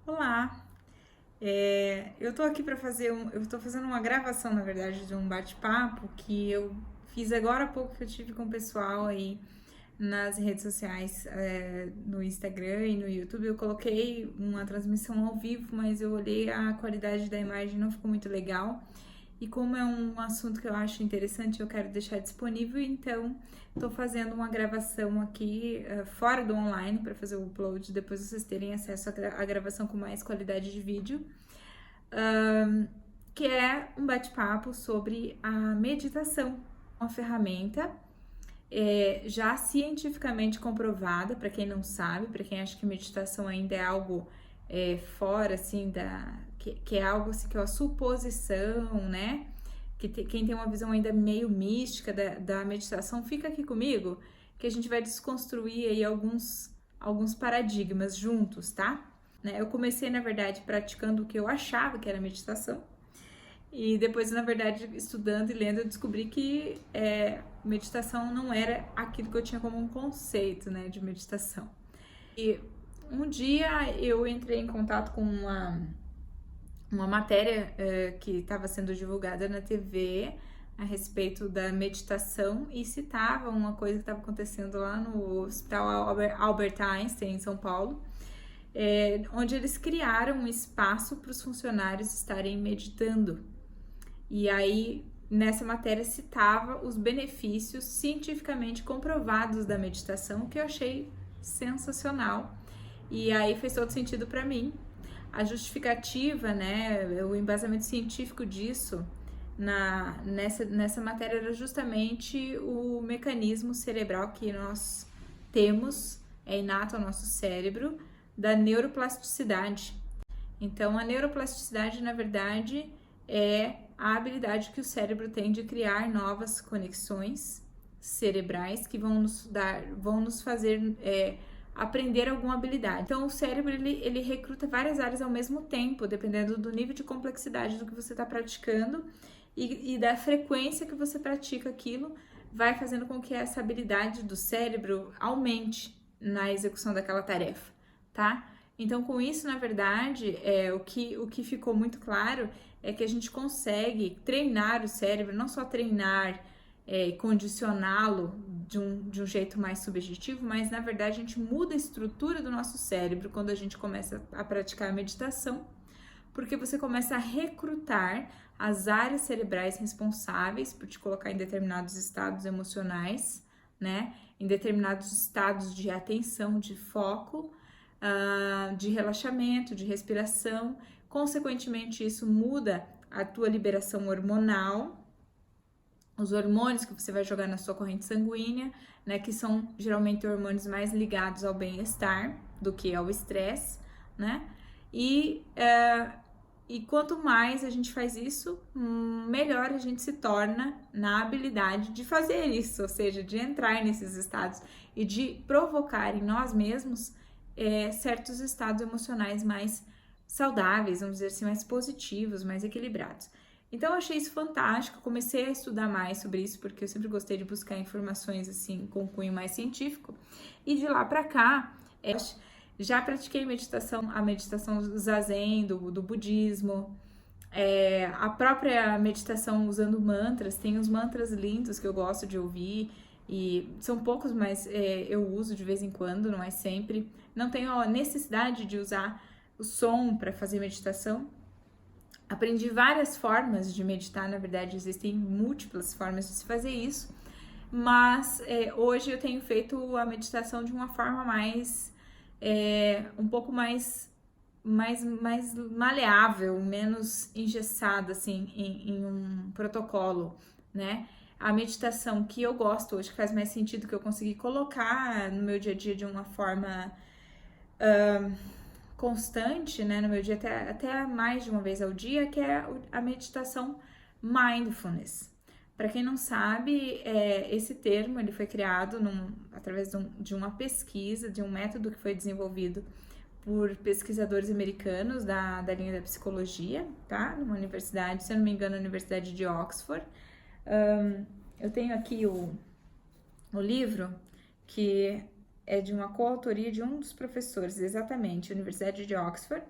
Olá, eu tô aqui para eu tô fazendo uma gravação, na verdade, de um bate-papo que eu fiz agora há pouco que eu tive com o pessoal aí nas redes sociais, no Instagram e no YouTube. Eu coloquei uma transmissão ao vivo, mas eu olhei a qualidade da imagem e não ficou muito legal. E como é um assunto que eu acho interessante, eu quero deixar disponível, então estou fazendo uma gravação aqui fora do online para fazer o upload, depois vocês terem acesso à gravação com mais qualidade de vídeo, que é um bate-papo sobre a meditação, uma ferramenta já cientificamente comprovada, para quem não sabe, para quem acha que meditação ainda é algo fora, assim, que é algo assim, que é uma suposição, né? Quem tem uma visão ainda meio mística da meditação, fica aqui comigo, que a gente vai desconstruir aí alguns paradigmas juntos, tá? Né? Eu comecei, na verdade, praticando o que eu achava que era meditação, e depois, na verdade, estudando e lendo, eu descobri que meditação não era aquilo que eu tinha como um conceito, né, de meditação. E um dia eu entrei em contato com uma matéria que estava sendo divulgada na TV a respeito da meditação e citava uma coisa que estava acontecendo lá no Hospital Albert Einstein, em São Paulo, onde eles criaram um espaço para os funcionários estarem meditando. E aí, nessa matéria, citava os benefícios cientificamente comprovados da meditação, que eu achei sensacional. E aí fez todo sentido para mim. A justificativa, né, o embasamento científico disso nessa matéria era justamente o mecanismo cerebral que nós temos, é inato ao nosso cérebro, da neuroplasticidade. Então, a neuroplasticidade, na verdade, é a habilidade que o cérebro tem de criar novas conexões cerebrais que vão nos fazer aprender alguma habilidade. Então, o cérebro ele recruta várias áreas ao mesmo tempo, dependendo do nível de complexidade do que você está praticando e da frequência que você pratica aquilo, vai fazendo com que essa habilidade do cérebro aumente na execução daquela tarefa, tá? Então, com isso, na verdade, o que ficou muito claro é que a gente consegue treinar o cérebro, não só treinar, condicioná-lo de um jeito mais subjetivo, mas na verdade a gente muda a estrutura do nosso cérebro quando a gente começa a praticar a meditação, porque você começa a recrutar as áreas cerebrais responsáveis por te colocar em determinados estados emocionais, né? Em determinados estados de atenção, de foco, de relaxamento, de respiração. Consequentemente, isso muda a tua liberação hormonal, os hormônios que você vai jogar na sua corrente sanguínea, né, que são geralmente hormônios mais ligados ao bem-estar do que ao estresse, né? E quanto mais a gente faz isso, melhor a gente se torna na habilidade de fazer isso, ou seja, de entrar nesses estados e de provocar em nós mesmos certos estados emocionais mais saudáveis, vamos dizer assim, mais positivos, mais equilibrados. Então eu achei isso fantástico, comecei a estudar mais sobre isso, porque eu sempre gostei de buscar informações assim com cunho mais científico, e de lá para cá já pratiquei a meditação zazen, do budismo, a própria meditação usando mantras. Tem uns mantras lindos que eu gosto de ouvir, e são poucos, mas eu uso de vez em quando, não é sempre. Não tenho a necessidade de usar o som para fazer meditação. Aprendi várias formas de meditar, na verdade existem múltiplas formas de se fazer isso, mas hoje eu tenho feito a meditação de uma forma mais, um pouco mais maleável, menos engessada, assim, em um protocolo, né? A meditação que eu gosto hoje, que faz mais sentido, que eu consegui colocar no meu dia a dia de uma forma constante, né, no meu dia, até mais de uma vez ao dia, que é a meditação mindfulness. Para quem não sabe, esse termo ele foi criado através de uma pesquisa, de um método que foi desenvolvido por pesquisadores americanos da linha da psicologia, tá? Numa universidade, se eu não me engano, a Universidade de Oxford. Eu tenho aqui o livro, que é de uma coautoria de um dos professores, exatamente, Universidade de Oxford,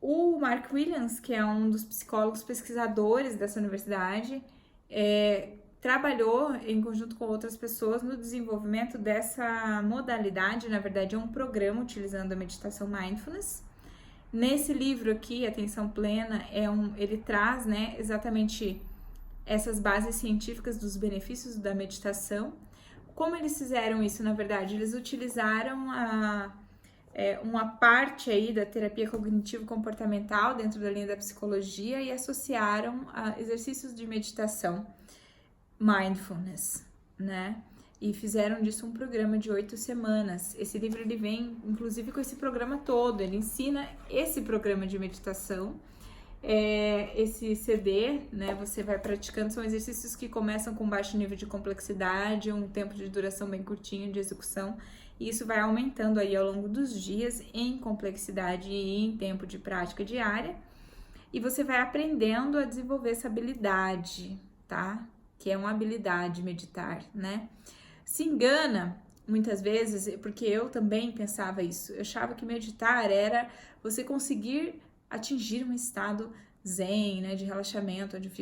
O Mark Williams, que é um dos psicólogos pesquisadores dessa universidade, trabalhou em conjunto com outras pessoas no desenvolvimento dessa modalidade. Na verdade, é um programa utilizando a meditação mindfulness. Nesse livro aqui, Atenção Plena, ele traz, né, exatamente essas bases científicas dos benefícios da meditação. Como eles fizeram isso, na verdade? Eles utilizaram uma parte aí da terapia cognitivo-comportamental dentro da linha da psicologia e associaram a exercícios de meditação, mindfulness, né? E fizeram disso um programa de 8 semanas. Esse livro, ele vem, inclusive, com esse programa todo. Ele ensina esse programa de meditação. Esse CD, né, você vai praticando, são exercícios que começam com baixo nível de complexidade, um tempo de duração bem curtinho de execução, e isso vai aumentando aí ao longo dos dias em complexidade e em tempo de prática diária, e você vai aprendendo a desenvolver essa habilidade, tá? Que é uma habilidade meditar, né? Se engana muitas vezes, porque eu também pensava isso, eu achava que meditar era você conseguir atingir um estado zen, né, de relaxamento, onde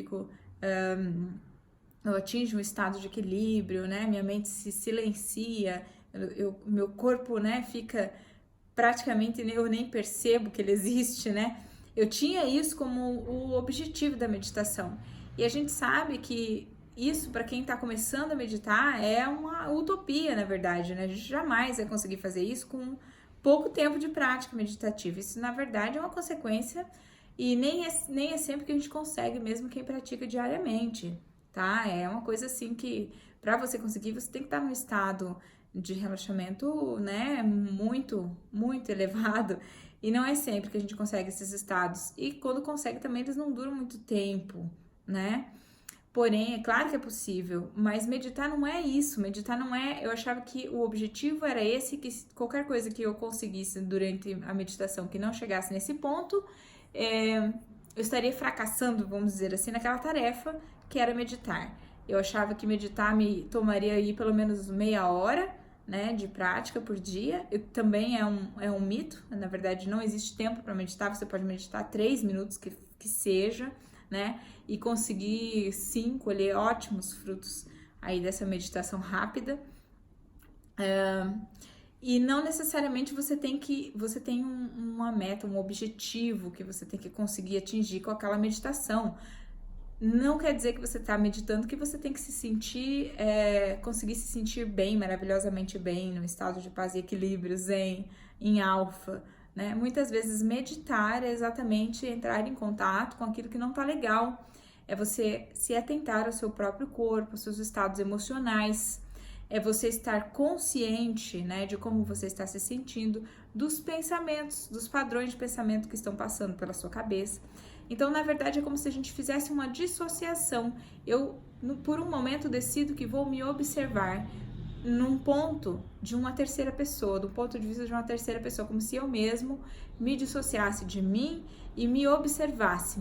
eu atinjo um estado de equilíbrio, né, minha mente se silencia, meu corpo, né, fica praticamente, eu nem percebo que ele existe, né, eu tinha isso como o objetivo da meditação, e a gente sabe que isso, para quem está começando a meditar, é uma utopia, na verdade, né, a gente jamais vai conseguir fazer isso com pouco tempo de prática meditativa. Isso, na verdade, é uma consequência e nem é sempre que a gente consegue, mesmo quem pratica diariamente, tá? É uma coisa assim que, para você conseguir, você tem que estar num estado de relaxamento, né, muito, muito elevado. E não é sempre que a gente consegue esses estados. E quando consegue também, eles não duram muito tempo, né? Porém, é claro que é possível, mas meditar não é isso, meditar não é... Eu achava que o objetivo era esse, que qualquer coisa que eu conseguisse durante a meditação que não chegasse nesse ponto, eu estaria fracassando, vamos dizer assim, naquela tarefa que era meditar. Eu achava que meditar me tomaria aí pelo menos meia hora, né, de prática por dia. Também é um mito, na verdade não existe tempo para meditar, você pode meditar 3 minutos que seja, né, e conseguir sim colher ótimos frutos aí dessa meditação rápida. E não necessariamente você tem uma meta, um objetivo que você tem que conseguir atingir com aquela meditação. Não quer dizer que você está meditando que você tem que se sentir, conseguir se sentir bem, maravilhosamente bem, no estado de paz e equilíbrio, zen, em alfa, né? Muitas vezes meditar é exatamente entrar em contato com aquilo que não tá legal, é você se atentar ao seu próprio corpo, aos seus estados emocionais, é você estar consciente, né, de como você está se sentindo, dos pensamentos, dos padrões de pensamento que estão passando pela sua cabeça. Então, na verdade, é como se a gente fizesse uma dissociação. Eu, por um momento, decido que vou me observar num ponto de uma terceira pessoa, do ponto de vista de uma terceira pessoa, como se eu mesmo me dissociasse de mim e me observasse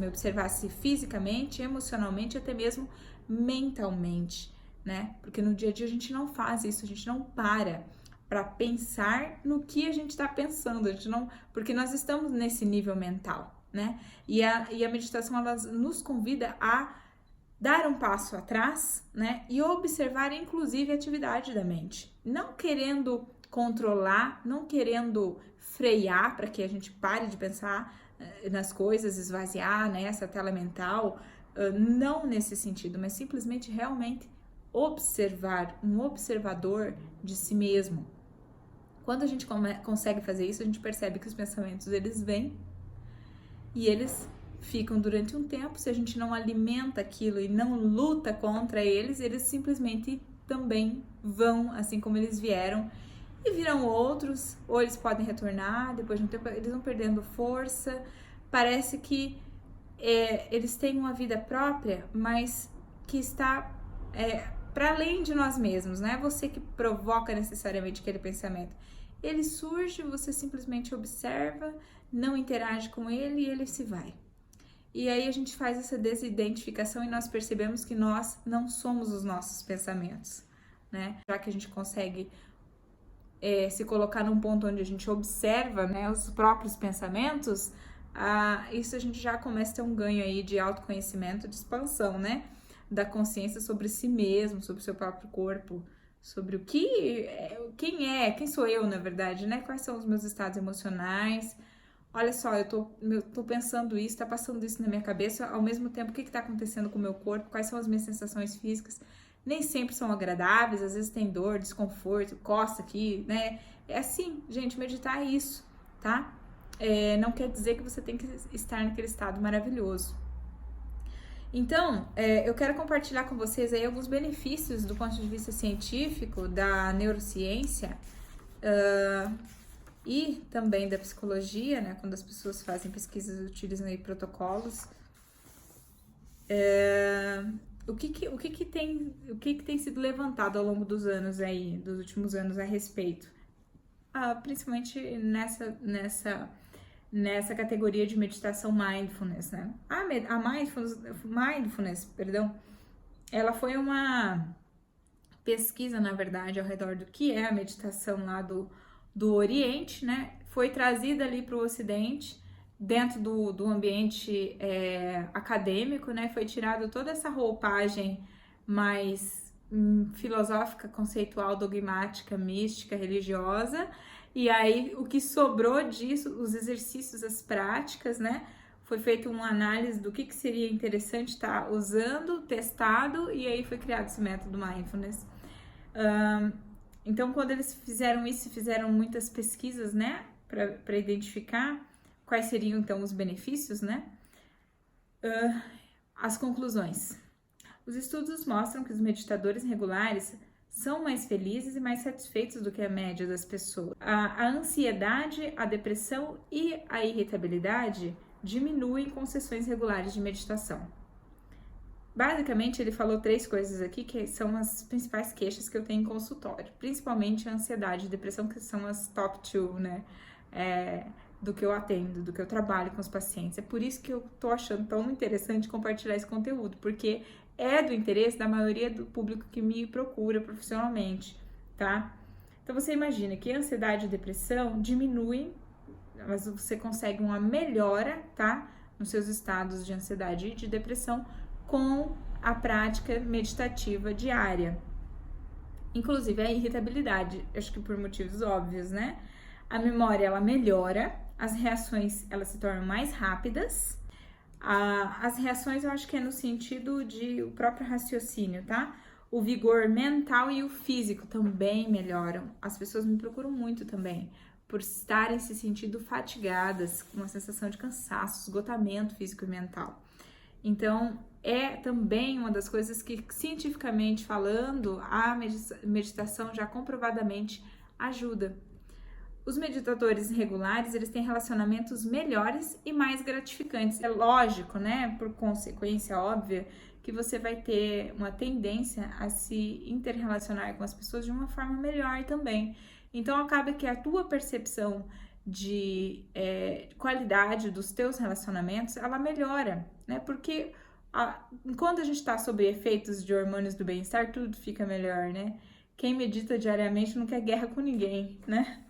fisicamente, emocionalmente, até mesmo mentalmente, né? Porque no dia a dia a gente não faz isso, a gente não para pensar no que a gente está pensando, a gente não, porque nós estamos nesse nível mental, né? E a meditação, ela nos convida a dar um passo atrás, né, e observar inclusive a atividade da mente, não querendo controlar, não querendo frear para que a gente pare de pensar nas coisas, esvaziar, né, essa tela mental, não nesse sentido, mas simplesmente realmente observar, um observador de si mesmo. Quando a gente consegue fazer isso, a gente percebe que os pensamentos, eles vêm e eles ficam durante um tempo. Se a gente não alimenta aquilo e não luta contra eles, eles simplesmente também vão, assim como eles vieram, e virão outros, ou eles podem retornar, depois de um tempo eles vão perdendo força, parece que eles têm uma vida própria, mas que está para além de nós mesmos, não é você que provoca necessariamente aquele pensamento. Ele surge, você simplesmente observa, não interage com ele e ele se vai. E aí a gente faz essa desidentificação e nós percebemos que nós não somos os nossos pensamentos, né? Já que a gente consegue se colocar num ponto onde a gente observa, né, os próprios pensamentos, isso a gente já começa a ter um ganho aí de autoconhecimento, de expansão, né, da consciência sobre si mesmo, sobre o seu próprio corpo, sobre o que, quem sou eu, na verdade, né, quais são os meus estados emocionais. Olha só, eu tô pensando isso, tá passando isso na minha cabeça, ao mesmo tempo, o que tá acontecendo com o meu corpo, quais são as minhas sensações físicas. Nem sempre são agradáveis, às vezes tem dor, desconforto, coça aqui, né? É assim, gente, meditar é isso, tá? Não quer dizer que você tem que estar naquele estado maravilhoso. Então, eu quero compartilhar com vocês aí alguns benefícios do ponto de vista científico da neurociência, e também da psicologia, né, quando as pessoas fazem pesquisas e utilizam aí protocolos. O que tem sido levantado ao longo dos anos aí, dos últimos anos a respeito? Principalmente nessa categoria de meditação mindfulness, né? A mindfulness, perdão, ela foi uma pesquisa, na verdade, ao redor do que é a meditação lá do Oriente, né? Foi trazida ali para o Ocidente, dentro do ambiente acadêmico, né? Foi tirada toda essa roupagem mais filosófica, conceitual, dogmática, mística, religiosa, e aí o que sobrou disso, os exercícios, as práticas, né? Foi feita uma análise do que seria interessante estar usando, testado, e aí foi criado esse método Mindfulness. Então, quando eles fizeram isso, fizeram muitas pesquisas, né, para identificar quais seriam, então, os benefícios, né? As conclusões. Os estudos mostram que os meditadores regulares são mais felizes e mais satisfeitos do que a média das pessoas. A ansiedade, a depressão e a irritabilidade diminuem com sessões regulares de meditação. Basicamente, ele falou 3 coisas aqui que são as principais queixas que eu tenho em consultório, principalmente a ansiedade e depressão, que são as top 2, né, do que eu atendo, do que eu trabalho com os pacientes. É por isso que eu tô achando tão interessante compartilhar esse conteúdo, porque é do interesse da maioria do público que me procura profissionalmente, tá? Então, você imagina que a ansiedade e depressão diminuem, mas você consegue uma melhora, tá, nos seus estados de ansiedade e de depressão com a prática meditativa diária. Inclusive a irritabilidade, acho que por motivos óbvios, né? A memória, ela melhora, as reações, elas se tornam mais rápidas. As reações, eu acho que é no sentido de o próprio raciocínio, tá? O vigor mental e o físico também melhoram. As pessoas me procuram muito também, por estarem se sentindo fatigadas, com uma sensação de cansaço, esgotamento físico e mental. Então, é também uma das coisas que, cientificamente falando, a meditação já comprovadamente ajuda. Os meditadores regulares, eles têm relacionamentos melhores e mais gratificantes. É lógico, né, por consequência óbvia, que você vai ter uma tendência a se interrelacionar com as pessoas de uma forma melhor também. Então, acaba que a tua percepção de qualidade dos teus relacionamentos, ela melhora, né? Porque quando a gente está sob efeitos de hormônios do bem-estar, tudo fica melhor, né? Quem medita diariamente não quer guerra com ninguém, né?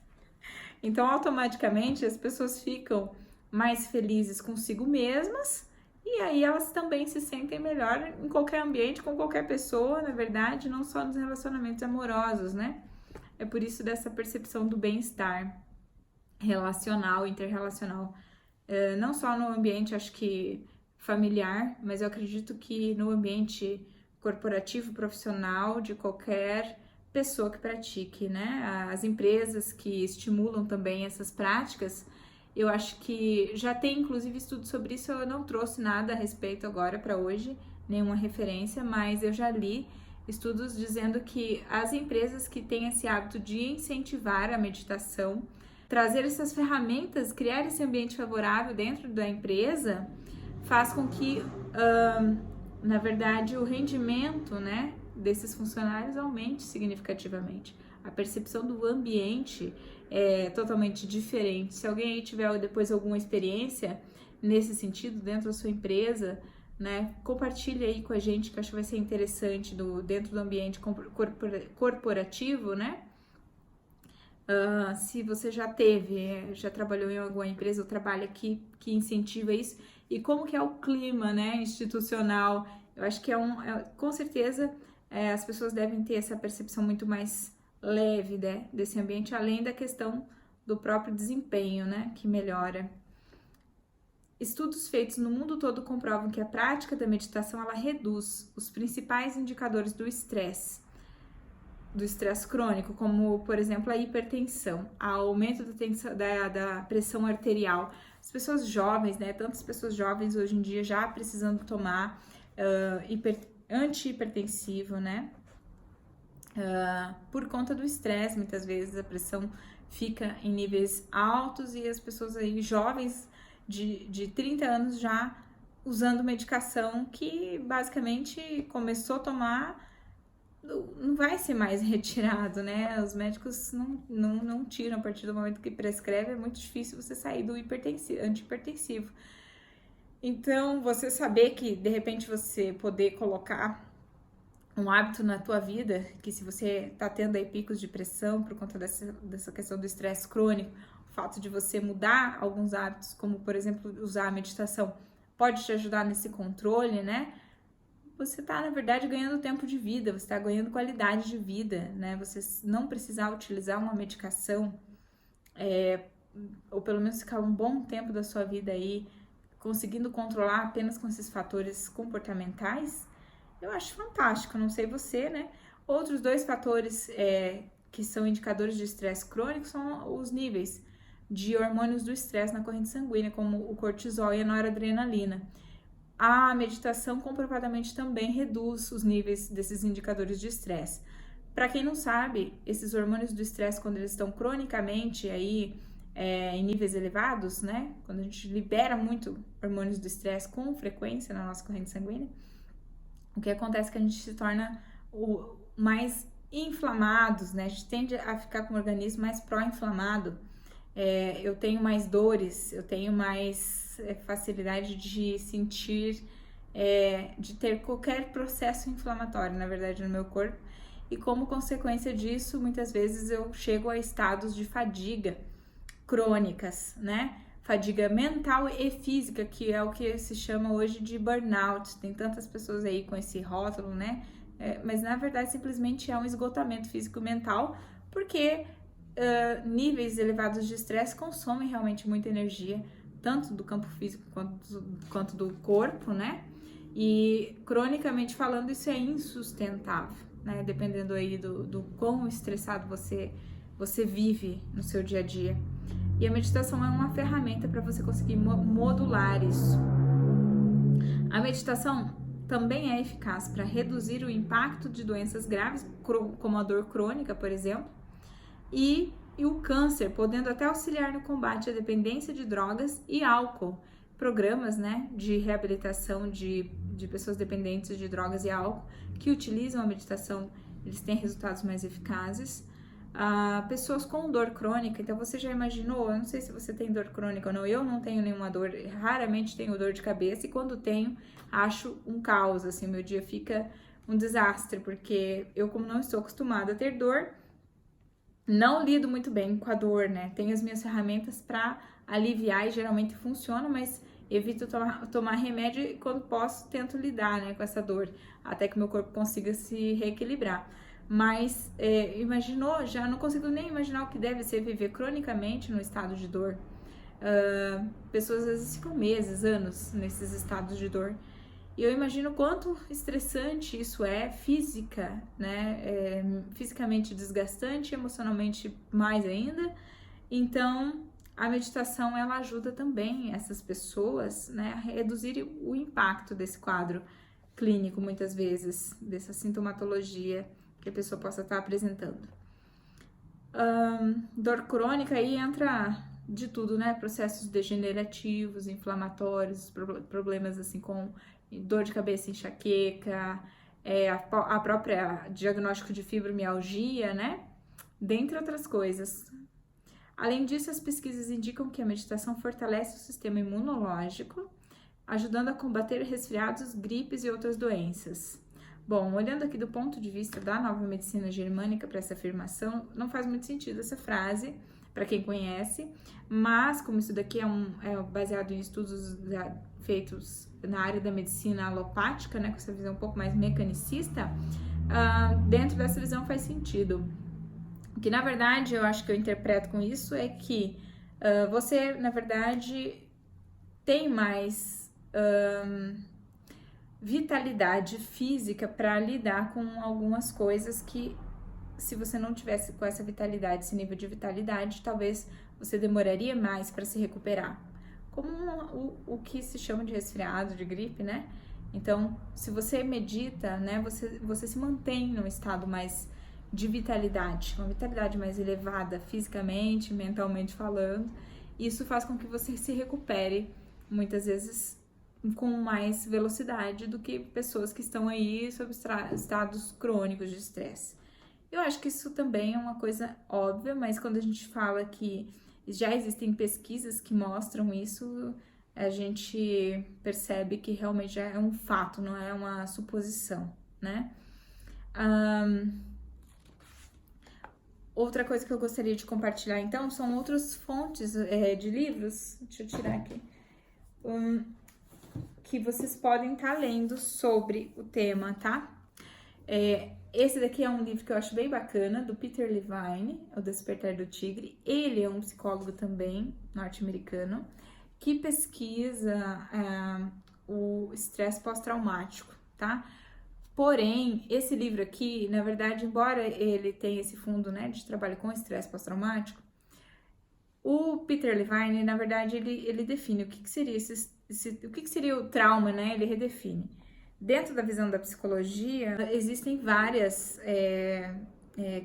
Então, automaticamente, as pessoas ficam mais felizes consigo mesmas e aí elas também se sentem melhor em qualquer ambiente, com qualquer pessoa, na verdade, não só nos relacionamentos amorosos, né? É por isso dessa percepção do bem-estar relacional, interrelacional, não só no ambiente, acho que familiar, mas eu acredito que no ambiente corporativo, profissional, de qualquer pessoa que pratique, né? As empresas que estimulam também essas práticas, eu acho que já tem inclusive estudo sobre isso, eu não trouxe nada a respeito agora para hoje, nenhuma referência, mas eu já li estudos dizendo que as empresas que têm esse hábito de incentivar a meditação, trazer essas ferramentas, criar esse ambiente favorável dentro da empresa, faz com que, na verdade, o rendimento, né, desses funcionários aumente significativamente. A percepção do ambiente é totalmente diferente. Se alguém aí tiver depois alguma experiência nesse sentido dentro da sua empresa, né, compartilha aí com a gente, que acho que vai ser interessante dentro do ambiente corporativo, né? Se você já já trabalhou em alguma empresa ou trabalha que incentiva isso, e como que é o clima, né, institucional. Eu acho que com certeza as pessoas devem ter essa percepção muito mais leve, né, desse ambiente, além da questão do próprio desempenho, né, que melhora. Estudos feitos no mundo todo comprovam que a prática da meditação ela reduz os principais indicadores do estresse crônico, como, por exemplo, a hipertensão, aumento da pressão arterial. As pessoas jovens, né, tantas pessoas jovens hoje em dia já precisando tomar antihipertensivo, né, por conta do estresse, muitas vezes a pressão fica em níveis altos e as pessoas aí jovens de 30 anos já usando medicação que basicamente começou a tomar, não vai ser mais retirado, né? Os médicos não tiram a partir do momento que prescreve, é muito difícil você sair do antihipertensivo. Então, você saber que, de repente, você poder colocar um hábito na tua vida, que se você tá tendo aí picos de pressão por conta dessa questão do estresse crônico, o fato de você mudar alguns hábitos, como, por exemplo, usar a meditação, pode te ajudar nesse controle, né? Você tá, na verdade, ganhando tempo de vida, você tá ganhando qualidade de vida, né? Você não precisar utilizar uma medicação, ou pelo menos ficar um bom tempo da sua vida aí, conseguindo controlar apenas com esses fatores comportamentais, eu acho fantástico, não sei você, né? Outros dois fatores que são indicadores de estresse crônico são os níveis de hormônios do estresse na corrente sanguínea, como o cortisol e a noradrenalina. A meditação comprovadamente também reduz os níveis desses indicadores de estresse. Para quem não sabe, esses hormônios do estresse, quando eles estão cronicamente aí em níveis elevados, né? Quando a gente libera muito hormônios do estresse com frequência na nossa corrente sanguínea, o que acontece é que a gente se torna mais inflamados, né? A gente tende a ficar com o organismo mais pró-inflamado. Eu tenho mais dores, eu tenho mais facilidade de sentir, de ter qualquer processo inflamatório, na verdade, no meu corpo. E como consequência disso, muitas vezes eu chego a estados de fadiga crônicas, né? Fadiga mental e física, que é o que se chama hoje de burnout. Tem tantas pessoas aí com esse rótulo, né? Mas na verdade simplesmente é um esgotamento físico-mental, porque níveis elevados de estresse consomem realmente muita energia, tanto do campo físico quanto do corpo, né? E cronicamente falando, isso é insustentável, né? Dependendo aí do quão estressado você vive no seu dia a dia. E a meditação é uma ferramenta para você conseguir modular isso. A meditação também é eficaz para reduzir o impacto de doenças graves, como a dor crônica, por exemplo, e o câncer, podendo até auxiliar no combate à dependência de drogas e álcool. Programas, né, de reabilitação de pessoas dependentes de drogas e álcool que utilizam a meditação, eles têm resultados mais eficazes. Pessoas com dor crônica, então você já imaginou, eu não sei se você tem dor crônica ou não, eu não tenho nenhuma dor, raramente tenho dor de cabeça e quando tenho, acho um caos, assim, meu dia fica um desastre, porque eu, como não estou acostumada a ter dor, não lido muito bem com a dor, né? Tenho as minhas ferramentas para aliviar e geralmente funciona, mas evito tomar remédio e quando posso tento lidar, né, com essa dor, até que meu corpo consiga se reequilibrar. Mas imaginou, já não consigo nem imaginar o que deve ser viver cronicamente no estado de dor. Pessoas às vezes ficam meses, anos nesses estados de dor. E eu imagino quanto estressante isso é, fisicamente desgastante, emocionalmente mais ainda. Então, a meditação ela ajuda também essas pessoas, né, a reduzir o impacto desse quadro clínico, muitas vezes, dessa sintomatologia que a pessoa possa estar apresentando. Dor crônica aí entra de tudo, né? Processos degenerativos, inflamatórios, problemas assim com dor de cabeça, enxaqueca, a própria diagnóstico de fibromialgia, né? Dentre outras coisas. Além disso, as pesquisas indicam que a meditação fortalece o sistema imunológico, ajudando a combater resfriados, gripes e outras doenças. Bom, olhando aqui do ponto de vista da nova medicina germânica para essa afirmação, não faz muito sentido essa frase, para quem conhece, mas como isso daqui é baseado em estudos feitos na área da medicina alopática, né, com essa visão um pouco mais mecanicista, dentro dessa visão faz sentido. O que, na verdade, eu acho que eu interpreto com isso é que você, na verdade, tem mais vitalidade física para lidar com algumas coisas que, se você não tivesse com essa vitalidade, esse nível de vitalidade, talvez você demoraria mais para se recuperar. Como o que se chama de resfriado, de gripe, né? Então, se você medita, né, você se mantém num estado mais de vitalidade, uma vitalidade mais elevada fisicamente, mentalmente falando. Isso faz com que você se recupere, muitas vezes, com mais velocidade do que pessoas que estão aí sob estados crônicos de estresse. Eu acho que isso também é uma coisa óbvia, mas quando a gente fala que já existem pesquisas que mostram isso, a gente percebe que realmente já é um fato, não é uma suposição, né? Outra coisa que eu gostaria de compartilhar, então, são outras fontes de livros, deixa eu tirar aqui, que vocês podem estar lendo sobre o tema, tá? Esse daqui é um livro que eu acho bem bacana, do Peter Levine, O Despertar do Tigre. Ele é um psicólogo também, norte-americano, que pesquisa o estresse pós-traumático, tá? Porém, esse livro aqui, na verdade, embora ele tenha esse fundo, né, de trabalho com estresse pós-traumático, o Peter Levine, na verdade, ele define o que seria o que seria o trauma, né? Ele redefine. Dentro da visão da psicologia, existem várias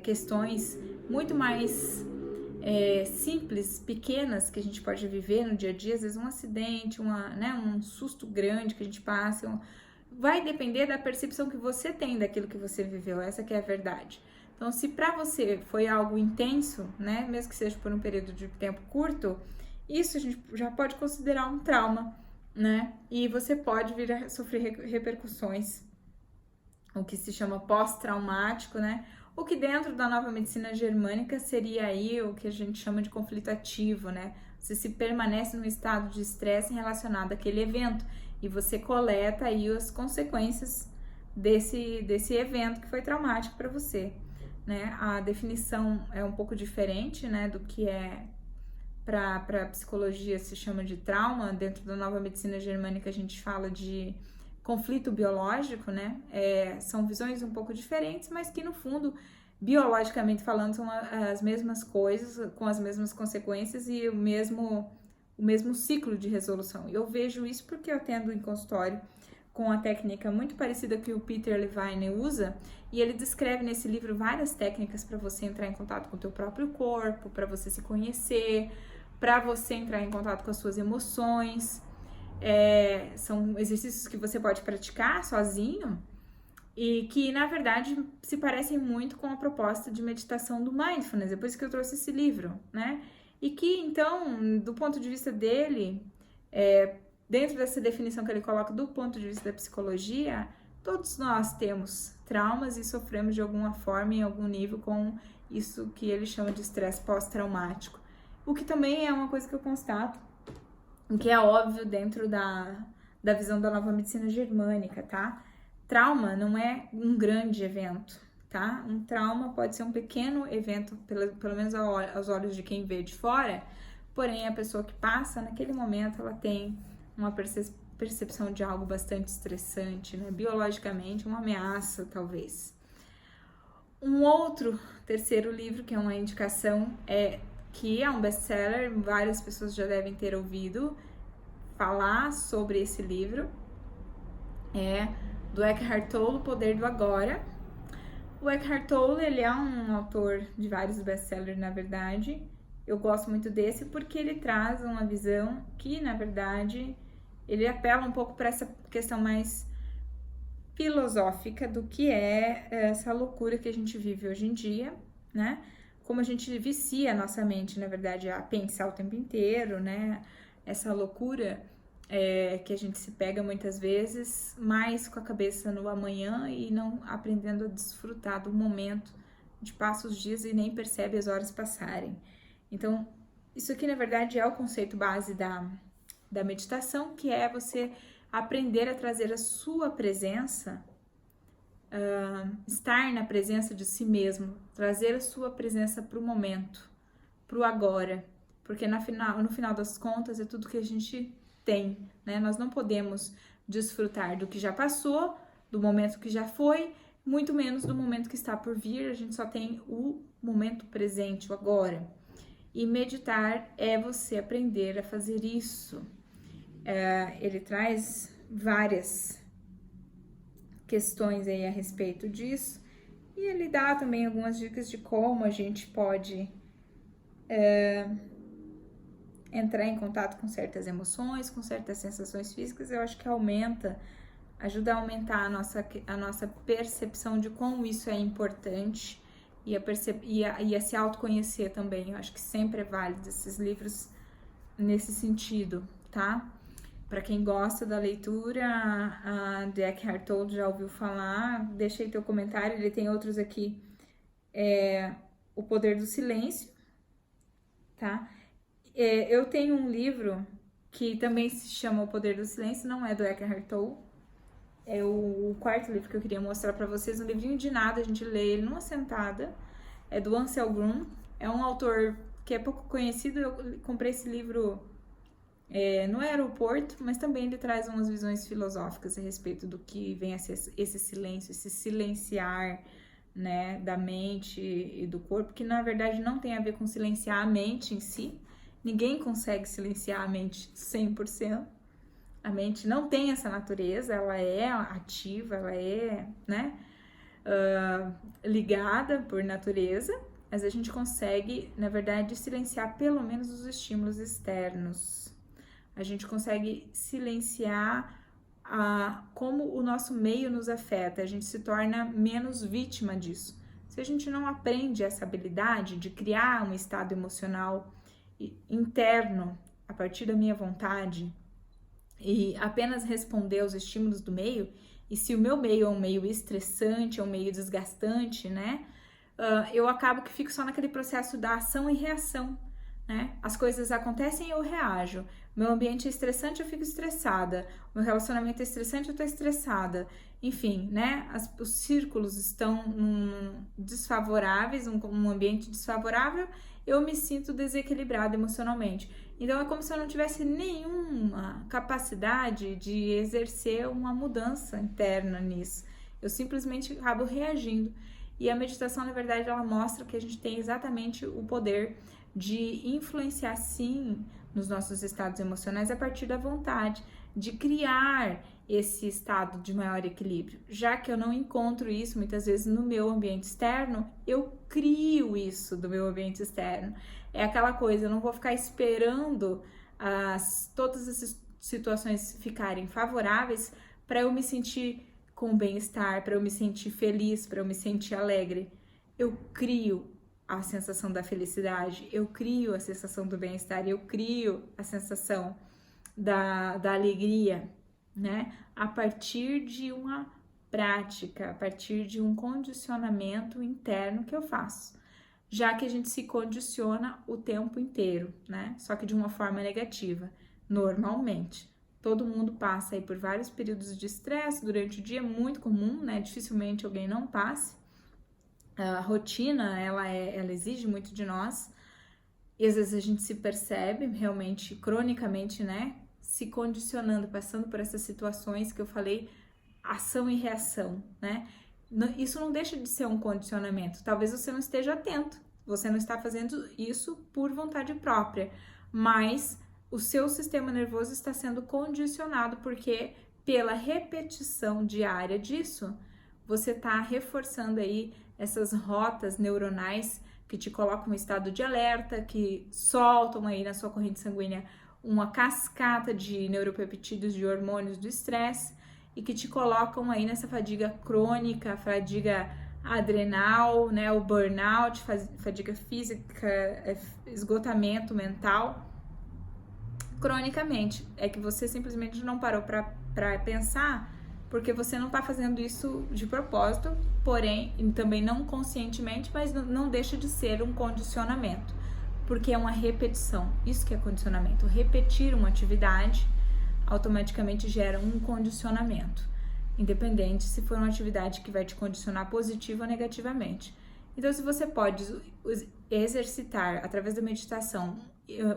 questões muito mais simples, pequenas, que a gente pode viver no dia a dia, às vezes um acidente, um susto grande que a gente passa, vai depender da percepção que você tem daquilo que você viveu, essa que é a verdade. Então, se para você foi algo intenso, né, mesmo que seja por um período de tempo curto, isso a gente já pode considerar um trauma, né? E você pode vir a sofrer repercussões, o que se chama pós-traumático, né? O que dentro da nova medicina germânica seria aí o que a gente chama de conflito ativo, né? Você se permanece num estado de estresse relacionado àquele evento e você coleta aí as consequências desse evento que foi traumático para você, né? A definição é um pouco diferente, né, do que é para a psicologia se chama de trauma. Dentro da nova medicina germânica a gente fala de conflito biológico, né? São visões um pouco diferentes, mas que no fundo, biologicamente falando, são as mesmas coisas, com as mesmas consequências e o mesmo ciclo de resolução. Eu vejo isso porque eu atendo em consultório com a técnica muito parecida que o Peter Levine usa, e ele descreve nesse livro várias técnicas para você entrar em contato com o teu próprio corpo, para você se conhecer, para você entrar em contato com as suas emoções. São exercícios que você pode praticar sozinho e que, na verdade, se parecem muito com a proposta de meditação do Mindfulness, depois que eu trouxe esse livro, né? E que, então, do ponto de vista dele, dentro dessa definição que ele coloca do ponto de vista da psicologia, todos nós temos traumas e sofremos de alguma forma, em algum nível, com isso que ele chama de estresse pós-traumático. O que também é uma coisa que eu constato, o que é óbvio dentro da visão da nova medicina germânica, tá? Trauma não é um grande evento, tá? Um trauma pode ser um pequeno evento, pelo menos aos olhos de quem vê de fora, porém a pessoa que passa, naquele momento, ela tem uma percepção de algo bastante estressante, né? Biologicamente, uma ameaça, talvez. Um outro terceiro livro, que é uma indicação, que é um best-seller, várias pessoas já devem ter ouvido falar sobre esse livro, do Eckhart Tolle, O Poder do Agora. O Eckhart Tolle, ele é um autor de vários best-sellers, na verdade. Eu gosto muito desse porque ele traz uma visão que, na verdade, ele apela um pouco para essa questão mais filosófica do que é essa loucura que a gente vive hoje em dia, né? Como a gente vicia a nossa mente, na verdade, a pensar o tempo inteiro, né? Essa loucura que a gente se pega muitas vezes mais com a cabeça no amanhã e não aprendendo a desfrutar do momento, de passa os dias e nem percebe as horas passarem. Então, isso aqui na verdade é o conceito base da meditação, que é você aprender a trazer a sua presença, estar na presença de si mesmo, trazer a sua presença para o momento, para o agora, porque no final das contas é tudo que a gente tem, né? Nós não podemos desfrutar do que já passou, do momento que já foi, muito menos do momento que está por vir. A gente só tem o momento presente, o agora. E meditar é você aprender a fazer isso. Ele traz várias questões aí a respeito disso e ele dá também algumas dicas de como a gente pode entrar em contato com certas emoções, com certas sensações físicas. Eu acho que ajuda a aumentar a nossa percepção de como isso é importante e a se autoconhecer também. Eu acho que sempre é válido esses livros nesse sentido, tá? Para quem gosta da leitura, a de Eckhart Tolle já ouviu falar, deixa aí teu comentário, ele tem outros aqui, O Poder do Silêncio, tá? Eu tenho um livro que também se chama O Poder do Silêncio, não é do Eckhart Tolle, é o quarto livro que eu queria mostrar para vocês, um livrinho de nada, a gente lê ele numa sentada, é do Ansel Grun, é um autor que é pouco conhecido, eu comprei esse livro no aeroporto, mas também ele traz umas visões filosóficas a respeito do que vem a ser esse silêncio, esse silenciar, né, da mente e do corpo, que na verdade não tem a ver com silenciar a mente em si. Ninguém consegue silenciar a mente 100%. A mente não tem essa natureza, ela é ativa, ela é, né, ligada por natureza, mas a gente consegue, na verdade, silenciar pelo menos os estímulos externos. A gente consegue silenciar como o nosso meio nos afeta, a gente se torna menos vítima disso. Se a gente não aprende essa habilidade de criar um estado emocional interno a partir da minha vontade e apenas responder aos estímulos do meio, e se o meu meio é um meio estressante, é um meio desgastante, né, eu acabo que fico só naquele processo da ação e reação, né? As coisas acontecem e eu reajo. Meu ambiente é estressante, eu fico estressada. Meu relacionamento é estressante, eu tô estressada. Enfim, né? Os círculos estão desfavoráveis, um ambiente desfavorável, eu me sinto desequilibrada emocionalmente. Então é como se eu não tivesse nenhuma capacidade de exercer uma mudança interna nisso. Eu simplesmente acabo reagindo. E a meditação, na verdade, ela mostra que a gente tem exatamente o poder de influenciar, sim, nos nossos estados emocionais a partir da vontade, de criar esse estado de maior equilíbrio. Já que eu não encontro isso muitas vezes no meu ambiente externo, eu crio isso do meu ambiente externo. É aquela coisa, eu não vou ficar esperando todas essas situações ficarem favoráveis para eu me sentir com bem-estar, para eu me sentir feliz, para eu me sentir alegre. Eu crio a sensação da felicidade, eu crio a sensação do bem-estar, eu crio a sensação da alegria, né? A partir de uma prática, a partir de um condicionamento interno que eu faço. Já que a gente se condiciona o tempo inteiro, né? Só que de uma forma negativa, normalmente. Todo mundo passa aí por vários períodos de estresse durante o dia, muito comum, né? Dificilmente alguém não passe. A rotina, ela exige muito de nós. E às vezes a gente se percebe realmente, cronicamente, né? Se condicionando, passando por essas situações que eu falei, ação e reação, né? Isso não deixa de ser um condicionamento. Talvez você não esteja atento, você não está fazendo isso por vontade própria, mas o seu sistema nervoso está sendo condicionado porque pela repetição diária disso, você está reforçando aí essas rotas neuronais que te colocam em estado de alerta, que soltam aí na sua corrente sanguínea uma cascata de neuropeptídeos, de hormônios do estresse, e que te colocam aí nessa fadiga crônica, fadiga adrenal, né, o burnout, fadiga física, esgotamento mental cronicamente. É que você simplesmente não parou para pensar, porque você não está fazendo isso de propósito, porém, e também não conscientemente, mas não deixa de ser um condicionamento, porque é uma repetição. Isso que é condicionamento. Repetir uma atividade automaticamente gera um condicionamento, independente se for uma atividade que vai te condicionar positiva ou negativamente. Então, se você pode exercitar através da meditação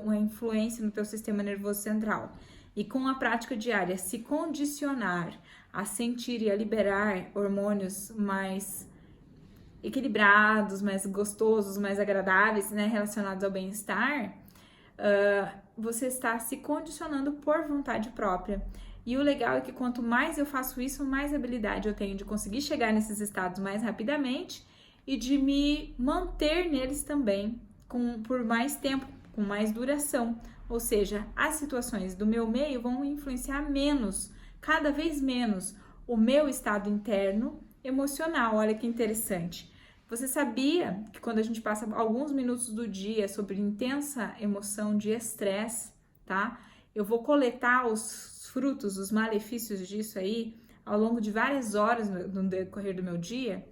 uma influência no teu sistema nervoso central e com a prática diária se condicionar a sentir e a liberar hormônios mais equilibrados, mais gostosos, mais agradáveis, né, relacionados ao bem-estar, você está se condicionando por vontade própria. E o legal é que quanto mais eu faço isso, mais habilidade eu tenho de conseguir chegar nesses estados mais rapidamente e de me manter neles também por mais tempo, com mais duração. Ou seja, as situações do meu meio vão influenciar menos, cada vez menos, o meu estado interno emocional. Olha que interessante. Você sabia que quando a gente passa alguns minutos do dia sobre intensa emoção de estresse, tá? Eu vou coletar os frutos, os malefícios disso aí ao longo de várias horas no decorrer do meu dia,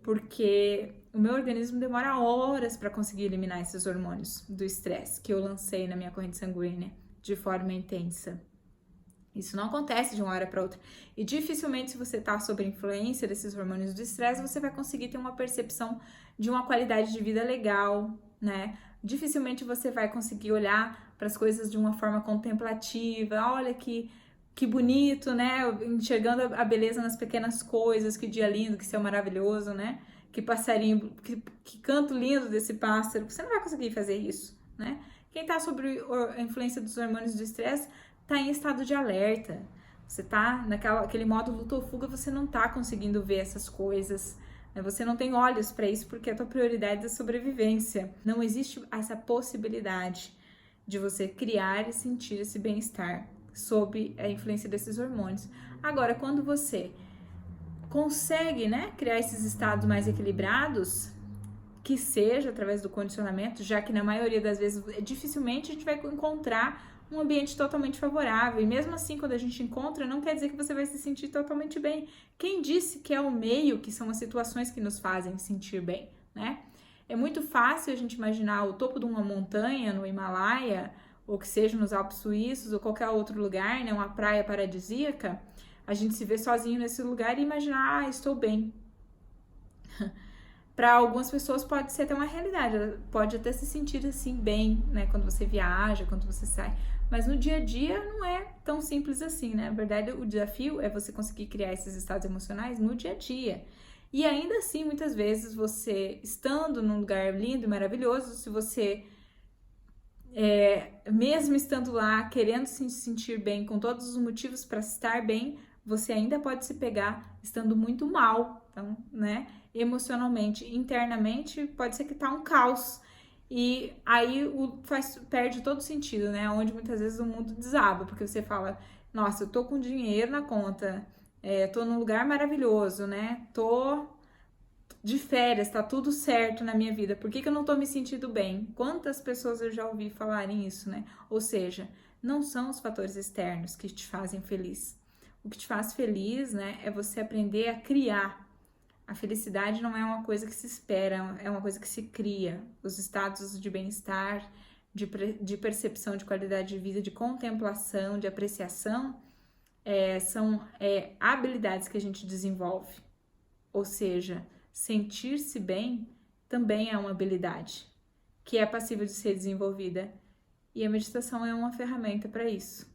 porque o meu organismo demora horas para conseguir eliminar esses hormônios do estresse que eu lancei na minha corrente sanguínea de forma intensa. Isso não acontece de uma hora para outra. E dificilmente, se você está sob a influência desses hormônios do estresse, você vai conseguir ter uma percepção de uma qualidade de vida legal, né? Dificilmente você vai conseguir olhar para as coisas de uma forma contemplativa. Olha que bonito, né? Enxergando a beleza nas pequenas coisas, que dia lindo, que céu maravilhoso, né? Que passarinho, que canto lindo desse pássaro. Você não vai conseguir fazer isso, né? Quem está sob a influência dos hormônios do estresse tá em estado de alerta, você tá naquele modo luta ou fuga, você não tá conseguindo ver essas coisas, né? Você não tem olhos para isso porque a tua prioridade é a sobrevivência. Não existe essa possibilidade de você criar e sentir esse bem-estar sob a influência desses hormônios. Agora, quando você consegue, né, criar esses estados mais equilibrados, que seja através do condicionamento, já que na maioria das vezes dificilmente a gente vai encontrar um ambiente totalmente favorável, e mesmo assim quando a gente encontra, não quer dizer que você vai se sentir totalmente bem. Quem disse que é o meio, que são as situações que nos fazem sentir bem, né? É muito fácil a gente imaginar o topo de uma montanha no Himalaia, ou que seja nos Alpes Suíços, ou qualquer outro lugar, né, uma praia paradisíaca, a gente se vê sozinho nesse lugar e imaginar, estou bem. Para algumas pessoas pode ser até uma realidade, pode até se sentir assim bem, né, quando você viaja, quando você sai, mas no dia a dia não é tão simples assim, né? Na verdade, o desafio é você conseguir criar esses estados emocionais no dia a dia. E ainda assim, muitas vezes, você estando num lugar lindo e maravilhoso, se você, mesmo estando lá, querendo se sentir bem, com todos os motivos para estar bem, você ainda pode se pegar estando muito mal, então, né? Emocionalmente, internamente, pode ser que tá um caos. E aí perde todo sentido, né? Onde muitas vezes o mundo desaba, porque você fala, nossa, eu tô com dinheiro na conta, tô num lugar maravilhoso, né? Tô de férias, tá tudo certo na minha vida, por que eu não tô me sentindo bem? Quantas pessoas eu já ouvi falarem isso, né? Ou seja, não são os fatores externos que te fazem feliz. O que te faz feliz, né, é você aprender a criar. A felicidade não é uma coisa que se espera, é uma coisa que se cria. Os estados de bem-estar, de percepção de qualidade de vida, de contemplação, de apreciação, são habilidades que a gente desenvolve. Ou seja, sentir-se bem também é uma habilidade que é passível de ser desenvolvida. E a meditação é uma ferramenta para isso.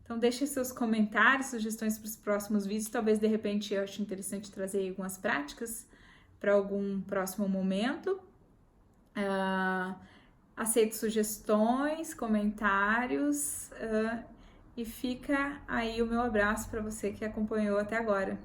Então, deixe seus comentários, sugestões para os próximos vídeos. Talvez, de repente, eu ache interessante trazer algumas práticas para algum próximo momento. Aceito sugestões, comentários e fica aí o meu abraço para você que acompanhou até agora.